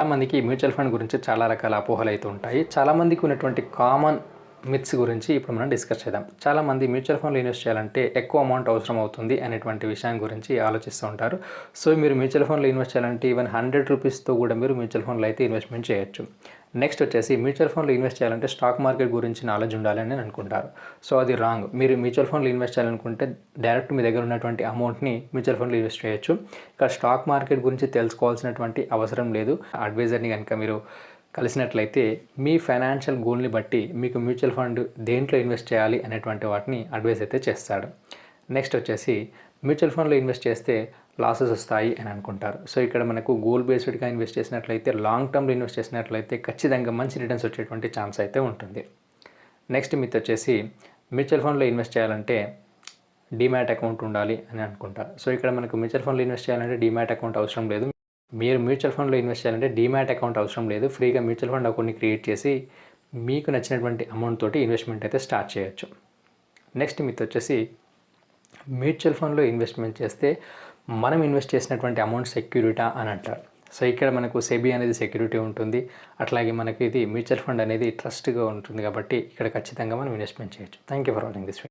చాలామందికి mutual fund గురించి చాలా రకాల అపోహలు అయితే ఉంటాయి. చాలామందికి ఉన్నటువంటి కామన్ మిత్స్ గురించి ఇప్పుడు మనం డిస్కస్ చేద్దాం. చాలామంది మ్యూచువల్ ఫండ్లో ఇన్వెస్ట్ చేయాలంటే ఎక్కువ అమౌంట్ అవసరం అవుతుంది అనేటువంటి విషయం గురించి ఆలోచిస్తూ ఉంటారు. సో మీరు మ్యూచువల్ ఫండ్లో ఇన్వెస్ట్ చేయాలంటే ఈవెన్ 100 రూపీస్తో కూడా మీరు మ్యూచువల్ ఫండ్లో అయితే ఇన్వెస్ట్మెంట్ చేయొచ్చు. నెక్స్ట్ వచ్చేసి మ్యూచువల్ ఫండ్లో ఇన్వెస్ట్ చేయాలంటే స్టాక్ మార్కెట్ గురించి నాలెడ్జ్ ఉండాలని అనుకుంటారు. సో అది రాంగ్. మీరు మ్యూచువల్ ఫండ్లో ఇన్వెస్ట్ చేయాలనుకుంటే డైరెక్ట్ మీ దగ్గర ఉన్నటువంటి అమౌంట్ని మ్యూచువల్ ఫండ్లో ఇన్వెస్ట్ చేయొచ్చు. ఇక్కడ స్టాక్ మార్కెట్ గురించి తెలుసుకోవాల్సినటువంటి అవసరం లేదు. అడ్వైజర్ని కనుక మీరు కలిసినట్లయితే మీ ఫైనాన్షియల్ గోల్ని బట్టి మీకు మ్యూచువల్ ఫండ్ దేంట్లో ఇన్వెస్ట్ చేయాలి అనేటువంటి వాటిని అడ్వైస్ అయితే చేస్తాడు. నెక్స్ట్ వచ్చేసి మ్యూచువల్ ఫండ్లో ఇన్వెస్ట్ చేస్తే లాసెస్ వస్తాయి అని అనుకుంటారు. సో ఇక్కడ మనకు గోల్ బేస్డ్గా ఇన్వెస్ట్ చేసినట్లయితే లాంగ్ టర్మ్లో ఇన్వెస్ట్ చేసినట్లయితే ఖచ్చితంగా మంచి రిటర్న్స్ వచ్చేటువంటి ఛాన్స్ అయితే ఉంటుంది. నెక్స్ట్ మిత్ వచ్చేసి మ్యూచువల్ ఫండ్లో ఇన్వెస్ట్ చేయాలంటే డీమ్యాట్ అకౌంట్ ఉండాలి అని అనుకుంటారు. సో ఇక్కడ మనకు మ్యూచువల్ ఫండ్లో ఇన్వెస్ట్ చేయాలంటే డీమ్యాట్ అకౌంట్ అవసరం లేదు. మీరు మ్యూచువల్ ఫండ్లో ఇన్వెస్ట్ చేయాలంటే డీమ్యాట్ అకౌంట్ అవసరం లేదు. ఫ్రీగా మ్యూచువల్ ఫండ్ అకౌంట్ని క్రియేట్ చేసి మీకు నచ్చినటువంటి అమౌంట్ తోటి ఇన్వెస్ట్మెంట్ అయితే స్టార్ట్ చేయొచ్చు. నెక్స్ట్ మిత్ వచ్చేసి మ్యూచువల్ ఫండ్లో ఇన్వెస్ట్మెంట్ చేస్తే మనం ఇన్వెస్ట్ చేసినటువంటి అమౌంట్ సెక్యూరిటీ అని అంటారు. సో ఇక్కడ మనకు సెబీ అనేది సెక్యూరిటీ ఉంటుంది. అట్లాగే మనకి ఇది మ్యూచువల్ ఫండ్ అనేది ట్రస్ట్గా ఉంటుంది కాబట్టి ఇక్కడ ఖచ్చితంగా మనం ఇన్వెస్ట్మెంట్ చేయొచ్చు. Thank you for watching this video.